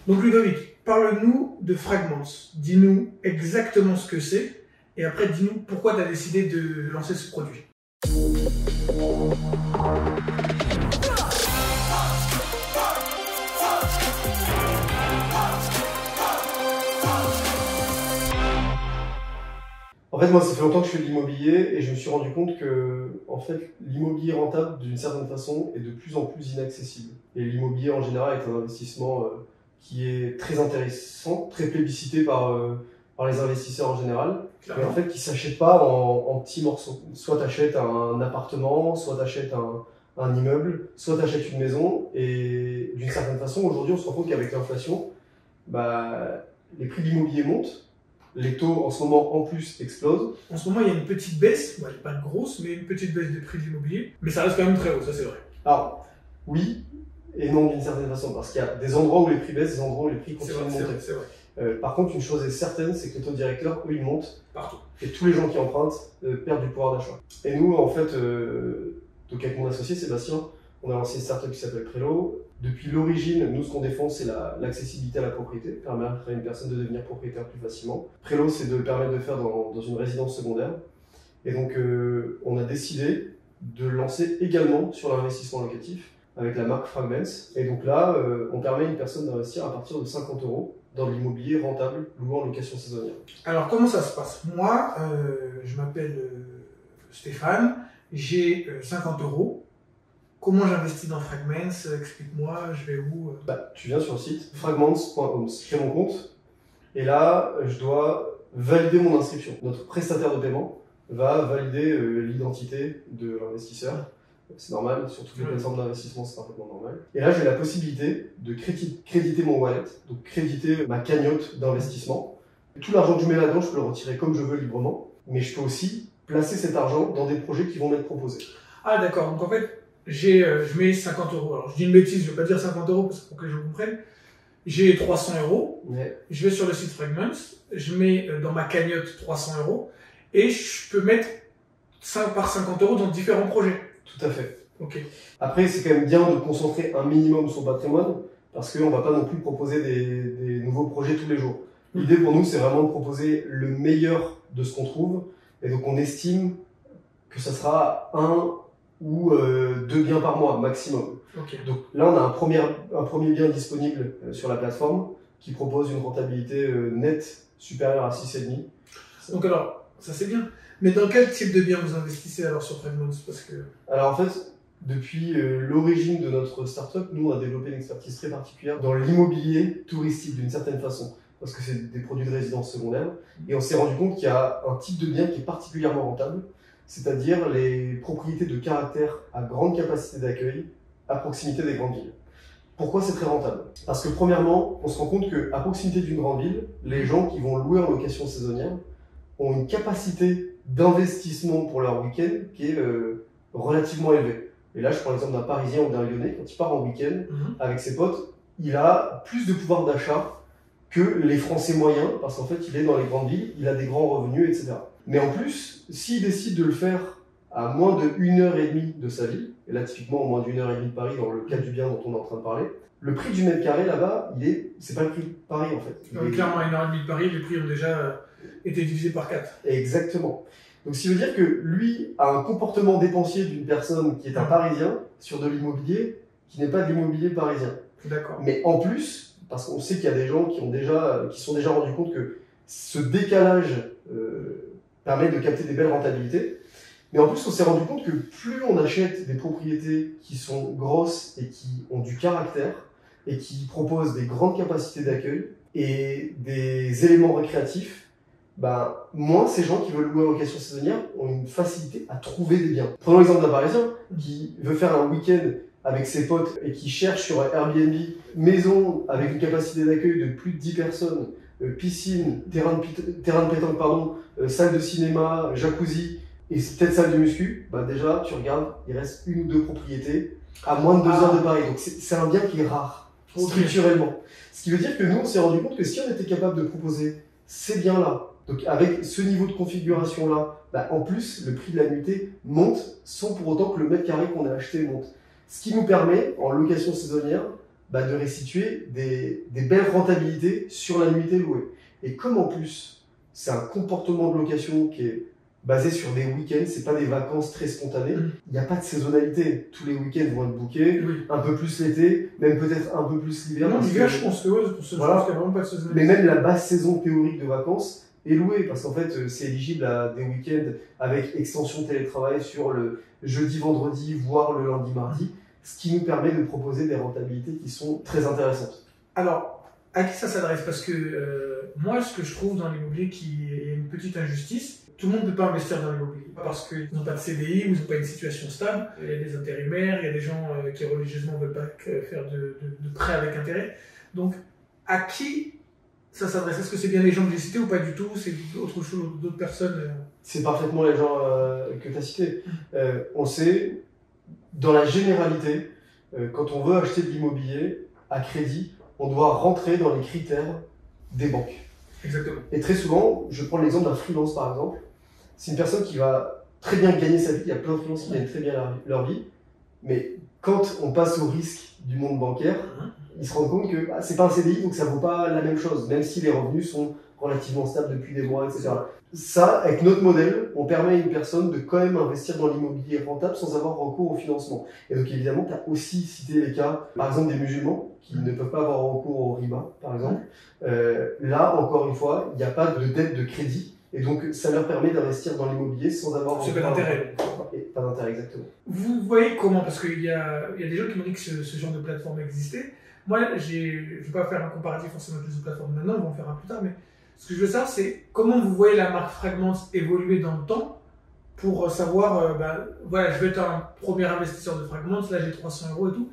Donc Ludovic, parle-nous de Fragments. Dis-nous exactement ce que c'est et après dis-nous pourquoi tu as décidé de lancer ce produit. En fait, moi, ça fait longtemps que je fais de l'immobilier et je me suis rendu compte que, en fait, l'immobilier rentable, d'une certaine façon, est de plus en plus inaccessible. Et l'immobilier, en général, est un investissement qui est très intéressant, très plébiscité par les investisseurs en général, mais en fait, qui ne s'achète pas en petits morceaux. Soit tu achètes un appartement, soit tu achètes un immeuble, soit tu achètes une maison. Et d'une certaine façon, aujourd'hui, on se rend compte qu'avec l'inflation, les prix de l'immobilier montent. Les taux, en ce moment, en plus, explosent. En ce moment, il y a une petite baisse, elle n'est pas grosse, mais une petite baisse des prix de l'immobilier. Mais ça reste quand même très haut, ça c'est vrai. Alors, oui et non d'une certaine façon, parce qu'il y a des endroits où les prix baissent, des endroits où les prix continuent de monter. C'est vrai. Par contre, une chose est certaine, c'est que les taux directeurs, eux, ils montent. Partout. Et tous les gens qui empruntent perdent du pouvoir d'achat. Et nous, en fait, donc avec mon associé Sébastien, on a lancé une startup qui s'appelle Prelo. Depuis l'origine, nous, ce qu'on défend, c'est l'accessibilité à la propriété, permettre à une personne de devenir propriétaire plus facilement. Prelo, c'est de permettre de faire dans une résidence secondaire. Et donc, on a décidé de lancer également sur l'investissement locatif avec la marque Fragments. Et donc là, on permet à une personne d'investir à partir de 50 € dans l'immobilier rentable, loué en location saisonnière. Alors, comment ça se passe? Moi, je m'appelle Stéphane, j'ai 50 €. Comment j'investis dans Fragments? Explique-moi, je vais où? Tu viens sur le site fragments.homes, je crée mon compte, et là, je dois valider mon inscription. Notre prestataire de paiement va valider l'identité de l'investisseur. C'est normal, sur toutes les plateformes d'investissement, c'est parfaitement normal. Et là, j'ai la possibilité de créditer mon wallet, donc créditer ma cagnotte d'investissement. Tout l'argent que je mets là-dedans, je peux le retirer comme je veux librement, mais je peux aussi placer cet argent dans des projets qui vont m'être proposés. Ah d'accord, donc en fait, je mets 50 €. Alors je dis une bêtise, je ne vais pas dire 50 € parce que pour que les gens comprennent. J'ai 300 €, je vais sur le site Fragments, je mets dans ma cagnotte 300 € et je peux mettre 5 par 50 € dans différents projets. Tout à fait. Ok. Après, c'est quand même bien de concentrer un minimum son patrimoine parce qu'on ne va pas non plus proposer des nouveaux projets tous les jours. L'idée pour nous, c'est vraiment de proposer le meilleur de ce qu'on trouve. Et donc, on estime que ça sera 1 ou 2 biens par mois maximum. Okay. Donc là, on a un premier bien disponible sur la plateforme qui propose une rentabilité nette supérieure à 6,5. Donc alors, ça c'est bien. Mais dans quel type de bien vous investissez alors sur Fragments? Alors en fait, depuis l'origine de notre startup, nous on a développé une expertise très particulière dans l'immobilier touristique d'une certaine façon. Parce que c'est des produits de résidence secondaire. Et on s'est rendu compte qu'il y a un type de bien qui est particulièrement rentable, c'est-à-dire les propriétés de caractère à grande capacité d'accueil à proximité des grandes villes. Pourquoi c'est très rentable? Parce que premièrement, on se rend compte qu'à proximité d'une grande ville, les gens qui vont louer en location saisonnière ont une capacité d'investissement pour leur week-end qui est relativement élevée. Et là, je prends l'exemple d'un Parisien ou d'un Lyonnais, quand il part en week-end avec ses potes, il a plus de pouvoir d'achat que les Français moyens, parce qu'en fait, il est dans les grandes villes, il a des grands revenus, etc. Mais en plus, s'il décide de le faire à moins de 1h30 de sa vie, et là, typiquement, au moins d'1h30 de Paris, dans le cas du bien dont on est en train de parler, le prix du mètre carré là-bas, c'est pas le prix de Paris en fait. Clairement, à 1h30 de Paris, les prix ont déjà été divisés par 4. Exactement. Donc, ce qui veut dire que lui a un comportement dépensier d'une personne qui est un Parisien sur de l'immobilier qui n'est pas de l'immobilier parisien. D'accord. Mais en plus, parce qu'on sait qu'il y a des gens qui sont déjà rendus compte que ce décalage permet de capter des belles rentabilités. Mais en plus, on s'est rendu compte que plus on achète des propriétés qui sont grosses et qui ont du caractère et qui proposent des grandes capacités d'accueil et des éléments récréatifs, moins ces gens qui veulent louer en location saisonnière ont une facilité à trouver des biens. Prenons l'exemple d'un Parisien qui veut faire un week-end avec ses potes et qui cherche sur Airbnb maison avec une capacité d'accueil de plus de 10 personnes, piscine, terrain de pétanque, salle de cinéma, jacuzzi et peut-être salle de muscu. Déjà, tu regardes, il reste 1 ou 2 propriétés à moins de 2 heures de Paris. Donc c'est un bien qui est rare, structurellement. Ce qui veut dire que nous, on s'est rendu compte que si on était capable de proposer ces biens-là, donc avec ce niveau de configuration-là, en plus, le prix de la nuitée monte sans pour autant que le mètre carré qu'on a acheté monte. Ce qui nous permet, en location saisonnière, de restituer des belles rentabilités sur la nuitée louée. Et comme en plus, c'est un comportement de location qui est basé sur des week-ends, c'est pas des vacances très spontanées, il n'y a pas de saisonnalité. Tous les week-ends vont être bookés, un peu plus l'été, même peut-être un peu plus l'hiver. Non, l'hiver, je pense que oui, pour ce voilà. qu'il n'y a vraiment pas de saisonnalité. Mais même la basse saison théorique de vacances est louée, parce qu'en fait, c'est éligible à des week-ends avec extension de télétravail sur le jeudi, vendredi, voire le lundi, mardi, ce qui nous permet de proposer des rentabilités qui sont très intéressantes. Alors, à qui ça s'adresse? Parce que moi, ce que je trouve dans l'immobilier, qu'il y a une petite injustice. Tout le monde ne peut pas investir dans l'immobilier parce qu'ils n'ont pas de CDI ou ils n'ont pas une situation stable. Il y a des intérimaires, il y a des gens qui religieusement ne veulent pas faire de prêts avec intérêt. Donc, à qui ça s'adresse? Est-ce que c'est bien les gens que j'ai cités ou pas du tout? C'est autre chose, d'autres personnes? C'est parfaitement les gens que tu as cités. On sait, dans la généralité, quand on veut acheter de l'immobilier à crédit, on doit rentrer dans les critères des banques. Exactement. Et très souvent, je prends l'exemple d'un freelance par exemple. C'est une personne qui va très bien gagner sa vie. Il y a plein de freelances qui gagnent très bien leur vie. Mais quand on passe au risque du monde bancaire, ils se rendent compte que c'est pas un CDI, donc ça vaut pas la même chose, même si les revenus sont relativement stables depuis des mois, etc. Ça, avec notre modèle, on permet à une personne de quand même investir dans l'immobilier rentable sans avoir recours au financement. Et donc évidemment, tu as aussi cité les cas, par exemple des musulmans, qui ne peuvent pas avoir recours au riba, par exemple. Là, encore une fois, il n'y a pas de dette de crédit. Et donc, ça leur permet d'investir dans l'immobilier sans avoir... C'est pas d'intérêt. Pas d'intérêt, exactement. Vous voyez comment? Parce qu'il y a des gens qui m'ont dit que ce genre de plateforme existait. Moi, je ne vais pas faire un comparatif forcément avec les autres plateformes maintenant, on va en faire un plus tard, mais ce que je veux savoir, c'est comment vous voyez la marque Fragment évoluer dans le temps pour savoir, voilà, je vais être un premier investisseur de Fragment, là j'ai 300 € et tout,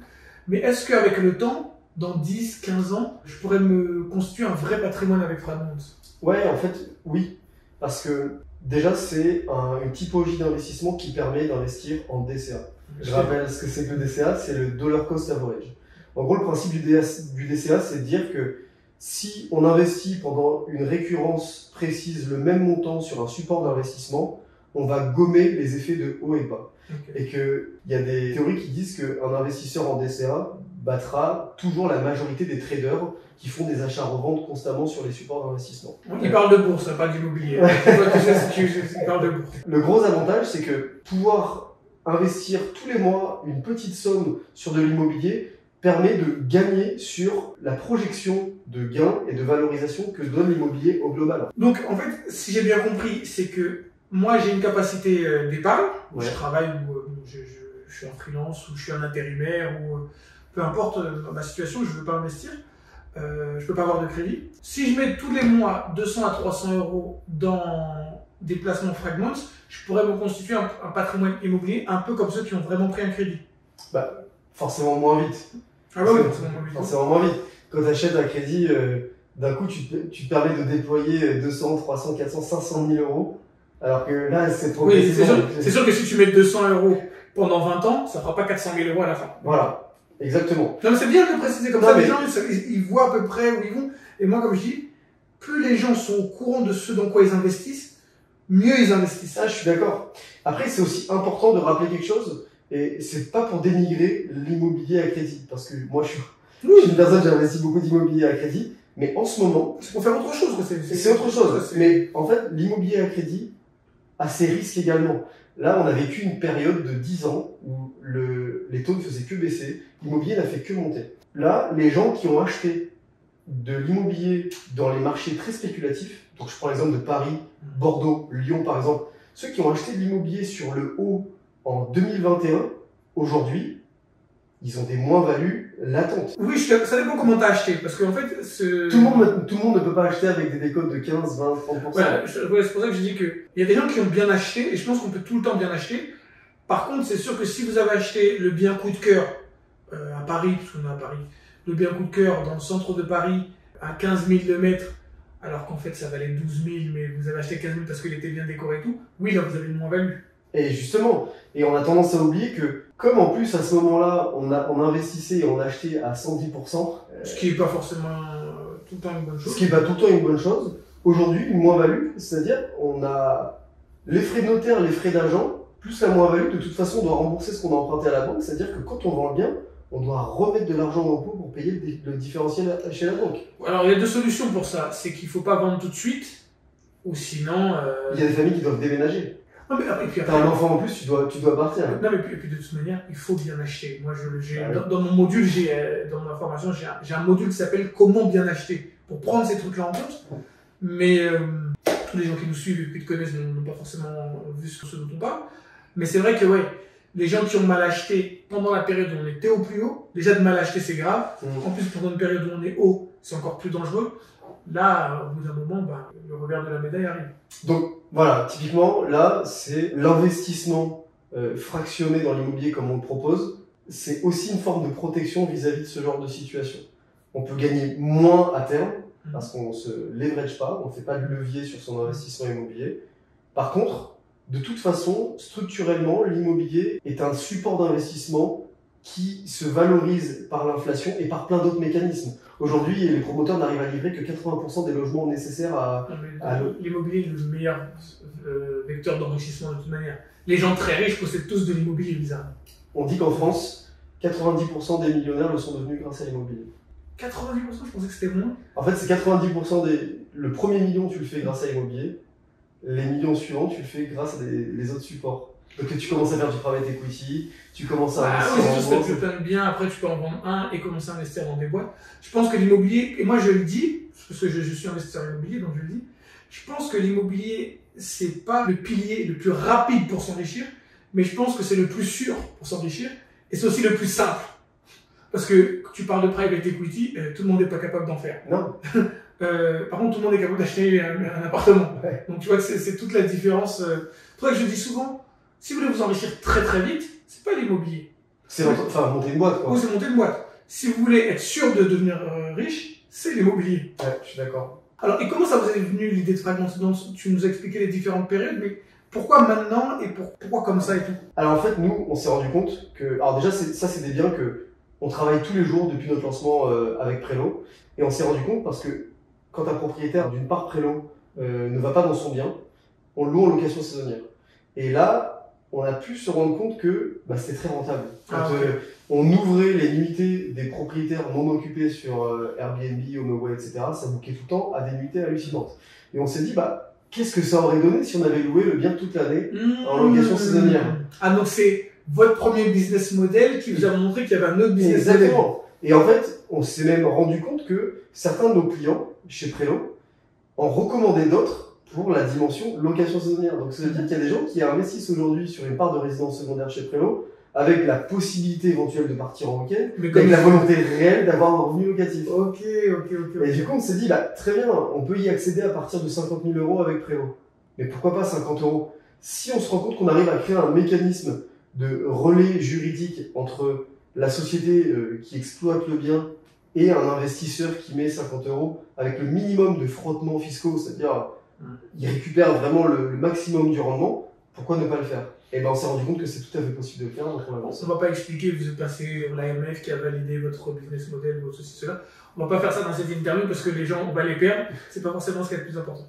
mais est-ce qu'avec le temps, dans 10, 15 ans, je pourrais me constituer un vrai patrimoine avec Fragment? Ouais, en fait, oui. Parce que déjà, c'est une typologie d'investissement qui permet d'investir en DCA. Je rappelle ce que c'est que le DCA, c'est le Dollar Cost Average. En gros, le principe du DCA, c'est de dire que si on investit pendant une récurrence précise le même montant sur un support d'investissement, on va gommer les effets de haut et bas. Okay. Et qu'il y a des théories qui disent qu'un investisseur en DCA battra toujours la majorité des traders qui font des achats-reventes constamment sur les supports d'investissement. Il parle de bourse, pas d'immobilier. Il parle de bourse. Le gros avantage, c'est que pouvoir investir tous les mois une petite somme sur de l'immobilier permet de gagner sur la projection de gains et de valorisation que donne l'immobilier au global. Donc, en fait, si j'ai bien compris, c'est que moi, j'ai une capacité d'épargne. Ouais. Je travaille ou je suis en freelance ou je suis un intérimaire ou peu importe ma situation, je ne veux pas investir. Je ne peux pas avoir de crédit. Si je mets tous les mois 200 à 300 € dans des placements Fragment, je pourrais me constituer un patrimoine immobilier un peu comme ceux qui ont vraiment pris un crédit. Forcément moins vite. Ah bah oui, forcément moins vite. Quand tu achètes un crédit, d'un coup, tu te permets de déployer 200, 300, 400, 500 000 €. Alors que là, c'est trop... Oui, c'est sûr que si tu mets 200 € pendant 20 ans, ça ne fera pas 400 000 € à la fin. Voilà. Exactement. Non, mais c'est bien de le préciser comme ça, les gens, ils voient à peu près où ils vont. Et moi, comme je dis, plus les gens sont au courant de ce dans quoi ils investissent, mieux ils investissent. Ah, je suis d'accord. Après, c'est aussi important de rappeler quelque chose, et c'est pas pour dénigrer l'immobilier à crédit, parce que moi, je suis une personne, j'ai investi beaucoup d'immobilier à crédit, mais en ce moment... C'est pour faire autre chose. C'est autre chose. Mais en fait, l'immobilier à crédit a ses risques également. Là, on a vécu une période de 10 ans où les taux ne faisaient que baisser, l'immobilier n'a fait que monter. Là, les gens qui ont acheté de l'immobilier dans les marchés très spéculatifs, donc je prends l'exemple de Paris, Bordeaux, Lyon par exemple, ceux qui ont acheté de l'immobilier sur le haut en 2021, aujourd'hui, ils ont des moins-values latentes. Oui, ça dépend comment tu as acheté, parce qu'en fait... Tout le monde ne peut pas acheter avec des décotes de 15, 20, 30%. Voilà, c'est pour ça que je dis qu'il y a des gens qui ont bien acheté, et je pense qu'on peut tout le temps bien acheter. Par contre, c'est sûr que si vous avez acheté le bien coup de cœur à Paris, parce qu'on est à Paris, le bien coup de cœur dans le centre de Paris à 15 000 le mètre, alors qu'en fait ça valait 12 000, mais vous avez acheté 15 000 parce qu'il était bien décoré et tout, oui, là vous avez une moins-value. Et justement, et on a tendance à oublier que, comme en plus à ce moment-là, on investissait et on achetait à 110%, ce qui n'est pas forcément tout le temps une bonne chose. Ce qui n'est pas tout le temps une bonne chose, aujourd'hui, une moins-value, c'est-à-dire on a les frais de notaire, les frais d'agent, plus la moins-value, de toute façon on doit rembourser ce qu'on a emprunté à la banque, c'est-à-dire que quand on vend le bien, on doit remettre de l'argent en pot pour payer le différentiel chez la banque. Alors, il y a deux solutions pour ça. C'est qu'il ne faut pas vendre tout de suite, ou sinon... Il y a des familles qui doivent déménager. Non, mais après, t'as un enfant en plus, tu dois partir. Non, mais puis de toute manière, il faut bien acheter. Moi, dans mon module, dans ma formation, j'ai un module qui s'appelle Comment bien acheter, pour prendre ces trucs-là en compte. Mais tous les gens qui nous suivent et qui te connaissent n'ont pas forcément vu ce dont on parle. Mais c'est vrai que, ouais, les gens qui ont mal acheté pendant la période où on était au plus haut, déjà de mal acheter, c'est grave. En plus, pendant une période où on est haut, c'est encore plus dangereux. Là, au bout d'un moment, le revers de la médaille arrive. Donc, voilà, typiquement, là, c'est l'investissement fractionné dans l'immobilier comme on le propose. C'est aussi une forme de protection vis-à-vis de ce genre de situation. On peut gagner moins à terme, parce qu'on ne se leverage pas, on ne fait pas de levier sur son investissement immobilier. Par contre, de toute façon, structurellement, l'immobilier est un support d'investissement qui se valorise par l'inflation et par plein d'autres mécanismes. Aujourd'hui, les promoteurs n'arrivent à livrer que 80% des logements nécessaires à l'immobilier est le meilleur vecteur d'enrichissement de toute manière. Les gens très riches possèdent tous de l'immobilier, bizarre. On dit qu'en France, 90% des millionnaires le sont devenus grâce à l'immobilier. 90%, je pensais que c'était moins. En fait, c'est 90% le premier million, tu le fais grâce à l'immobilier. Les millions suivants, tu le fais grâce à les autres supports. Donc tu commences à faire du private equity, tu commences à investir en bourse. Tu te bien, après tu peux en vendre un et commencer à investir dans des boîtes. Je pense que l'immobilier, et moi je le dis, parce que je suis investisseur immobilier, donc je le dis, je pense que l'immobilier, c'est pas le pilier le plus rapide pour s'enrichir, mais je pense que c'est le plus sûr pour s'enrichir, et c'est aussi le plus simple. Parce que quand tu parles de private equity, tout le monde n'est pas capable d'en faire. Non. Par contre, tout le monde est capable d'acheter un appartement. Ouais. Donc tu vois que c'est toute la différence. C'est pour ça que je dis souvent, si vous voulez vous enrichir très très vite, c'est pas l'immobilier. C'est monter une boîte, quoi. Ou c'est monter une boîte. Si vous voulez être sûr de devenir riche, c'est l'immobilier. Ouais, je suis d'accord. Alors, et comment ça vous est venu l'idée de Fragments? Tu nous as expliqué les différentes périodes, mais pourquoi maintenant et pourquoi comme ça et tout? Alors en fait, nous, on s'est rendu compte que... Alors déjà, ça c'est des biens que on travaille tous les jours depuis notre lancement avec Prélo. Et on s'est rendu compte parce que quand un propriétaire d'une part Prélo ne va pas dans son bien, on le loue en location saisonnière. Et là, on a pu se rendre compte que c'était très rentable. Quand on ouvrait les nuitées des propriétaires non occupés sur Airbnb, HomeAway, etc., ça bouquait tout le temps à des nuitées hallucinantes. Et on s'est dit, qu'est-ce que ça aurait donné si on avait loué le bien toute l'année en location saisonnière? Ah, donc c'est votre premier business model qui vous a montré qu'il y avait un autre business model. Exactement. Et en fait, on s'est même rendu compte que certains de nos clients chez Prélo en recommandaient d'autres pour la dimension location saisonnière. Donc, ça veut dire qu'il y a des gens qui investissent aujourd'hui sur une part de résidence secondaire chez Prélo avec la possibilité éventuelle de partir en week-end, mais avec la volonté réelle d'avoir un revenu locatif. Ok. Et du coup, on s'est dit, très bien, on peut y accéder à partir de 50 000 € avec Prélo. Mais pourquoi pas 50 €? Si on se rend compte qu'on arrive à créer un mécanisme de relais juridique entre la société qui exploite le bien et un investisseur qui met 50 € avec le minimum de frottements fiscaux, c'est-à-dire il récupère vraiment le maximum du rendement, pourquoi ne pas le faire? Et on s'est rendu compte que c'est tout à fait possible de le faire, donc on avance. On ne va pas expliquer, vous êtes passé à l'AMF qui a validé votre business model, votre ceci, cela. On ne va pas faire ça dans cette interview parce que les gens, on va les perdre, c'est pas forcément ce qui est le plus important.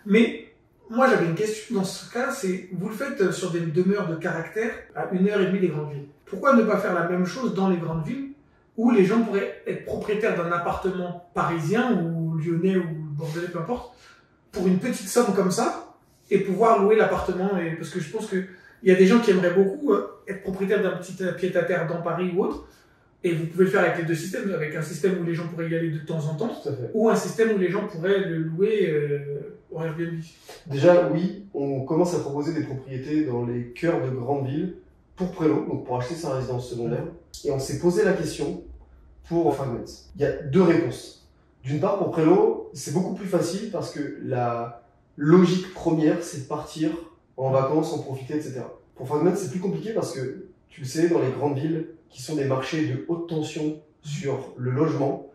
Mais moi j'avais une question dans ce cas, c'est vous le faites sur des demeures de caractère à 1h30 des grandes villes. Pourquoi ne pas faire la même chose dans les grandes villes où les gens pourraient être propriétaires d'un appartement parisien ou lyonnais ou bordelais, peu importe, pour une petite somme comme ça et pouvoir louer l'appartement? Parce que je pense qu'il y a des gens qui aimeraient beaucoup être propriétaires d'un petit pied-à-terre dans Paris ou autre, et vous pouvez le faire avec les deux systèmes, avec un système où les gens pourraient y aller de temps en temps, ou un système où les gens pourraient le louer au Airbnb. Déjà, oui, on commence à proposer des propriétés dans les cœurs de grandes villes pour Prélo, donc pour acheter sa résidence secondaire. Et on s'est posé la question pour Fragments. Il y a deux réponses. D'une part, pour Prélo, c'est beaucoup plus facile parce que la logique première, c'est de partir en vacances, en profiter, etc. Pour Fragments, c'est plus compliqué parce que, tu le sais, dans les grandes villes, qui sont des marchés de haute tension sur le logement,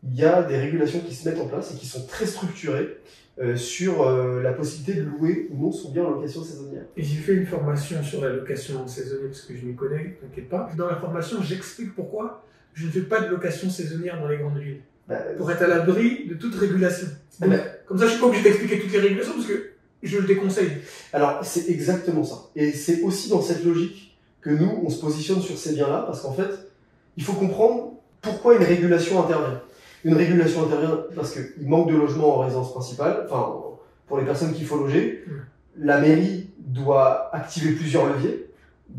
il y a des régulations qui se mettent en place et qui sont très structurées sur la possibilité de louer ou non son bien en location saisonnière. Et j'ai fait une formation sur la location saisonnière parce que je m'y connais, t'inquiète pas. Dans la formation, j'explique pourquoi je ne fais pas de location saisonnière dans les grandes villes. Pour être à l'abri de toute régulation. Donc, comme ça, je suis pas obligé d'expliquer toutes les régulations parce que je le déconseille. Alors, c'est exactement ça. Et c'est aussi dans cette logique que nous, on se positionne sur ces biens-là parce qu'en fait, il faut comprendre pourquoi une régulation intervient. Une régulation intervient parce qu'il manque de logements en résidence principale, enfin, pour les personnes qu'il faut loger. La mairie doit activer plusieurs leviers.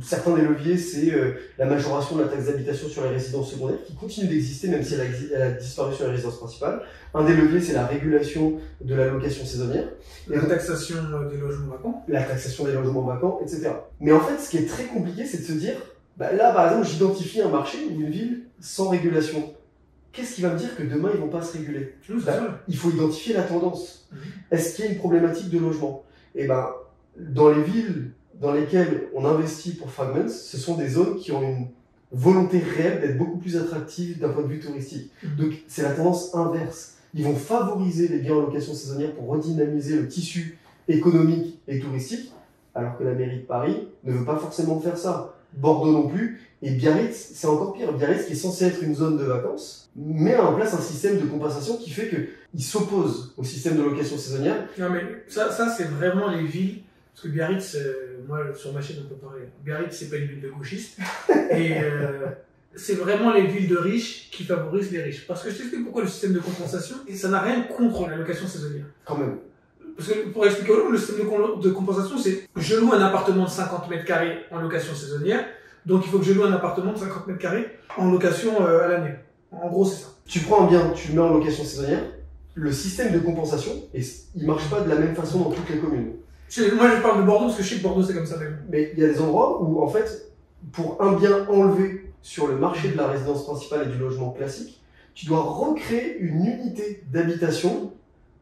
Certains des leviers, c'est la majoration de la taxe d'habitation sur les résidences secondaires, qui continue d'exister même si elle a disparu sur les résidences principales. Un des leviers, c'est la régulation de la location saisonnière. La taxation des logements vacants. La taxation des logements vacants, etc. Mais en fait, ce qui est très compliqué, c'est de se dire, bah là, par exemple, j'identifie un marché ou une ville sans régulation. Qu'est-ce qui va me dire que demain, ils vont pas se réguler? Il faut identifier la tendance. Est-ce qu'il y a une problématique de logement? Et ben, dans les villes dans lesquelles on investit pour Fragments, ce sont des zones qui ont une volonté réelle d'être beaucoup plus attractives d'un point de vue touristique. Donc, c'est la tendance inverse. Ils vont favoriser les biens en location saisonnière pour redynamiser le tissu économique et touristique, alors que la mairie de Paris ne veut pas forcément faire ça. Bordeaux non plus. Et Biarritz, c'est encore pire. Biarritz, qui est censé être une zone de vacances, met en place un système de compensation qui fait qu'il s'oppose au système de location saisonnière. Non, mais ça c'est vraiment les villes. Parce que Biarritz, moi, sur ma chaîne, on peut parler. Biarritz, c'est pas une ville de gauchistes. Et c'est vraiment les villes de riches qui favorisent les riches. Parce que je t'explique pourquoi le système de compensation, et ça n'a rien contre la location saisonnière. Quand même. Parce que pour expliquer le système de compensation, c'est je loue un appartement de 50 mètres carrés en location saisonnière, donc il faut que je loue un appartement de 50 mètres carrés en location à l'année. En gros, c'est ça. Tu prends un bien, tu le mets en location saisonnière, le système de compensation, et il marche pas de la même façon dans toutes les communes. Moi, je parle de Bordeaux parce que je sais que Bordeaux, c'est comme ça même. Mais il y a des endroits où, en fait, pour un bien enlevé sur le marché de la résidence principale et du logement classique, tu dois recréer une unité d'habitation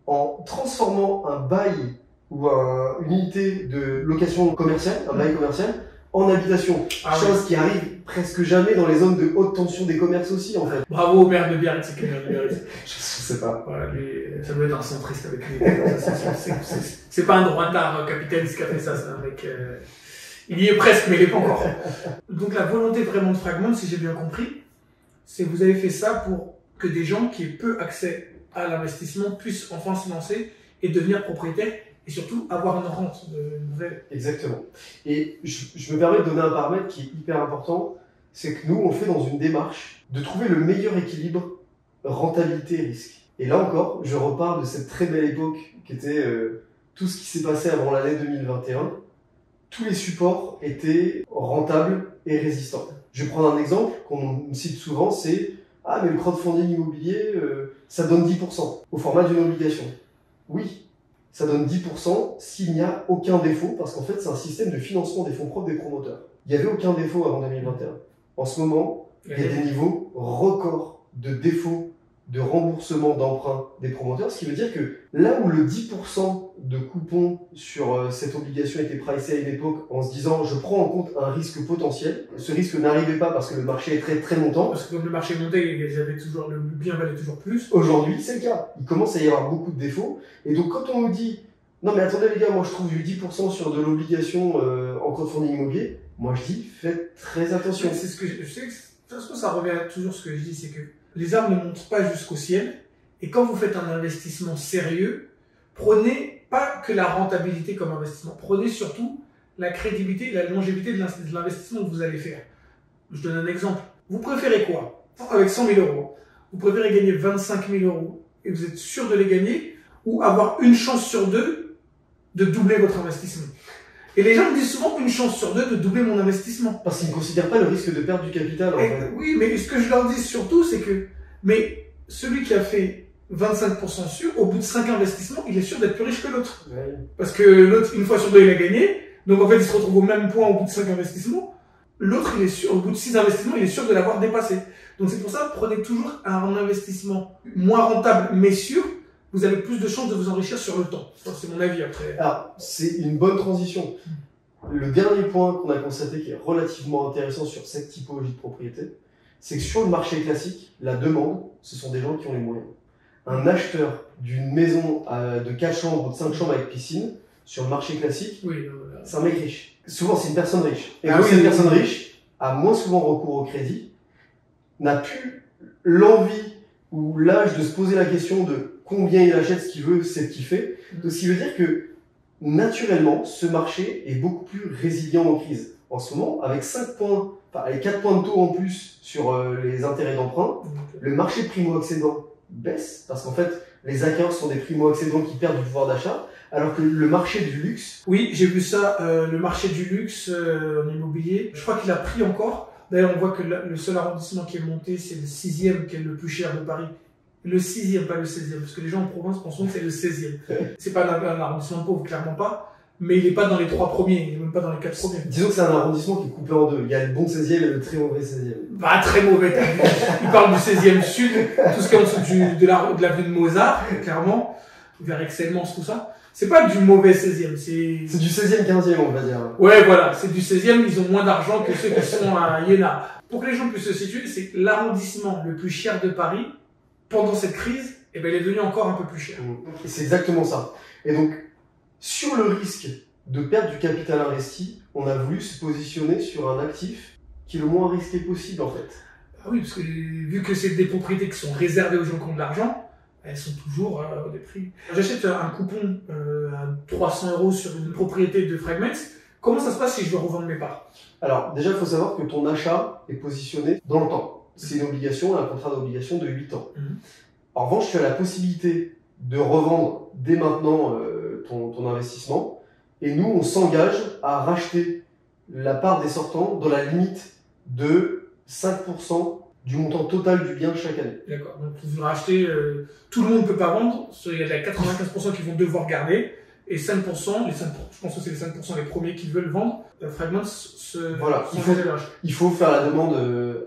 en transformant un bail ou une unité de location commerciale, un bail commercial, en habitation. Chose qui arrive presque jamais dans les zones de haute tension des commerces aussi, en fait. Bravo au maire de Biarritz, c'est qui le maire de Biarritz? Je sais pas. Voilà, ça doit être un centriste avec lui. C'est pas un droitard capitaliste qui a fait ça, c'est un mec... Il y est presque, mais il est pas encore. Donc la volonté vraiment de Fragment, si j'ai bien compris, c'est que vous avez fait ça pour que des gens qui aient peu accès à l'investissement puissent enfin se lancer et devenir propriétaires et surtout avoir une rente nouvelle. Exactement. Et je me permets de donner un paramètre qui est hyper important, c'est que nous, on fait dans une démarche de trouver le meilleur équilibre rentabilité-risque. Et là encore, je repars de cette très belle époque qui était tout ce qui s'est passé avant l'année 2021. Tous les supports étaient rentables et résistants. Je vais prendre un exemple qu'on me cite souvent, c'est « Ah, mais le crowdfunding immobilier, ça donne 10% au format d'une obligation. » Oui, ça donne 10% s'il n'y a aucun défaut, parce qu'en fait, c'est un système de financement des fonds propres des promoteurs. Il n'y avait aucun défaut avant 2021. En ce moment, il y a des niveaux records de défauts de remboursement d'emprunt des promoteurs, ce qui veut dire que là où le 10% de coupon sur cette obligation était pricé à une époque en se disant je prends en compte un risque potentiel, ce risque n'arrivait pas parce que le marché est très très montant. Parce que comme le marché montait, le bien valait toujours plus. Aujourd'hui, c'est le cas. Il commence à y avoir beaucoup de défauts. Et donc quand on nous dit non mais attendez les gars, moi je trouve du 10% sur de l'obligation en crowdfunding immobilier, moi je dis faites très attention. C'est ce que je sais que de toute façon ça revient à toujours ce que je dis, c'est que les arbres ne montent pas jusqu'au ciel. Et quand vous faites un investissement sérieux, prenez pas que la rentabilité comme investissement, prenez surtout la crédibilité et la longévité de l'investissement que vous allez faire. Je donne un exemple. Vous préférez quoi? Avec 100 000 euros, vous préférez gagner 25 000 euros et vous êtes sûr de les gagner, ou avoir une chance sur deux de doubler votre investissement? Et les gens me disent souvent une chance sur deux de doubler mon investissement. Parce qu'ils ne considèrent pas le risque de perdre du capital. En fait. Oui, mais ce que je leur dis surtout, c'est que celui qui a fait 25% sûr, au bout de 5 investissements, il est sûr d'être plus riche que l'autre. Ouais. Parce que l'autre, une fois sur deux, il a gagné. Donc en fait, il se retrouve au même point au bout de 5 investissements. L'autre, il est sûr, au bout de 6 investissements, il est sûr de l'avoir dépassé. Donc c'est pour ça, prenez toujours un investissement moins rentable, mais sûr. Vous avez plus de chances de vous enrichir sur le temps. C'est mon avis après. Alors, c'est une bonne transition. Le dernier point qu'on a constaté qui est relativement intéressant sur cette typologie de propriété, c'est que sur le marché classique, la demande, ce sont des gens qui ont les moyens. Un acheteur d'une maison de 4 chambres ou de 5 chambres avec piscine, sur le marché classique, c'est un mec riche. Souvent, c'est une personne riche. Et cette personne riche a moins souvent recours au crédit, n'a plus l'envie ou l'âge de se poser la question de combien il achète, ce qu'il veut, c'est ce qu'il fait. Donc, ce qui veut dire que, naturellement, ce marché est beaucoup plus résilient aux crises. En ce moment, avec 5 points enfin, les 4 points de taux en plus sur les intérêts d'emprunt, le marché primo-accédant baisse, parce qu'en fait, les hackers sont des primo-accédants qui perdent du pouvoir d'achat, alors que le marché du luxe... Oui, j'ai vu ça, le marché du luxe en immobilier, je crois qu'il a pris encore. D'ailleurs, on voit que le seul arrondissement qui est monté, c'est le 6e, qui est le plus cher de Paris. Le 6e, pas le 16e, parce que les gens en province pensent que c'est le 16e. C'est pas un arrondissement pauvre, clairement pas, mais il est pas dans les 3 premiers, il est même pas dans les 4 premiers. Disons que c'est un arrondissement qui est coupé en deux. Il y a le bon 16e et le très mauvais 16e. Bah, très mauvais, t'as vu. Il parle du 16e sud, tout ce qui est en dessous de l'avenue de Mozart, clairement, vers Excellence, tout ça. C'est pas du mauvais 16e, c'est du 16e, 15e, on va dire. Ouais, voilà, c'est du 16e, ils ont moins d'argent que ceux qui sont à Iéna. Pour que les gens puissent se situer, c'est l'arrondissement le plus cher de Paris, pendant cette crise, eh ben, il est devenu encore un peu plus cher. C'est exactement ça. Et donc, sur le risque de perdre du capital investi, on a voulu se positionner sur un actif qui est le moins risqué possible, en fait. Ah oui, parce que vu que c'est des propriétés qui sont réservées aux gens qui ont de l'argent, elles sont toujours des prix. J'achète un coupon à 300 € sur une propriété de Fragments. Comment ça se passe si je veux revendre mes parts? Alors, déjà, il faut savoir que ton achat est positionné dans le temps. C'est une obligation, un contrat d'obligation de 8 ans. En revanche, tu as la possibilité de revendre dès maintenant ton investissement. Et nous, on s'engage à racheter la part des sortants dans la limite de 5% du montant total du bien chaque année. D'accord. Donc, vous rachetez, tout le monde ne peut pas vendre. Il y a 95% qui vont devoir garder. Et 5%, je pense que c'est les 5% les premiers qui veulent vendre. Fragments voilà, il faut faire la demande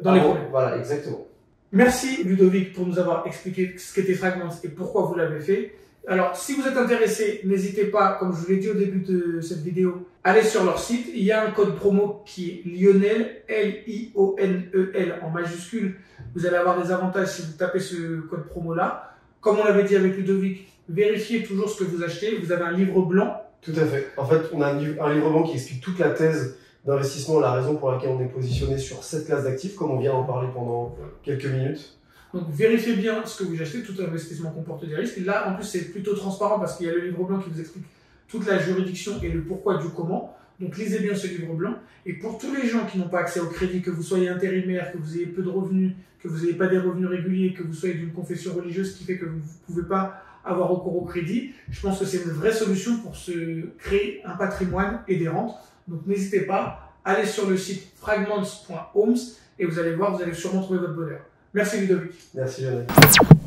dans les premiers. Voilà, exactement. Merci Ludovic pour nous avoir expliqué ce qu'était Fragments et pourquoi vous l'avez fait. Alors, si vous êtes intéressé, n'hésitez pas, comme je vous l'ai dit au début de cette vidéo, allez sur leur site. Il y a un code promo qui est Lionel, L-I-O-N-E-L en majuscule. Vous allez avoir des avantages si vous tapez ce code promo-là. Comme on l'avait dit avec Ludovic, vérifiez toujours ce que vous achetez. Vous avez un livre blanc. Tout à fait. En fait, on a un livre blanc qui explique toute la thèse d'investissement, la raison pour laquelle on est positionné sur cette classe d'actifs, comme on vient d'en parler pendant quelques minutes. Donc, vérifiez bien ce que vous achetez. Tout investissement comporte des risques. Là, en plus, c'est plutôt transparent parce qu'il y a le livre blanc qui vous explique toute la juridiction et le pourquoi du comment. Donc, lisez bien ce livre blanc. Et pour tous les gens qui n'ont pas accès au crédit, que vous soyez intérimaire, que vous ayez peu de revenus, que vous n'ayez pas des revenus réguliers, que vous soyez d'une confession religieuse qui fait que vous ne pouvez pas avoir recours au crédit, je pense que c'est une vraie solution pour se créer un patrimoine et des rentes. Donc, n'hésitez pas, allez sur le site fragments.homes et vous allez voir, vous allez sûrement trouver votre bonheur. Merci Ludovic. Merci Lionel.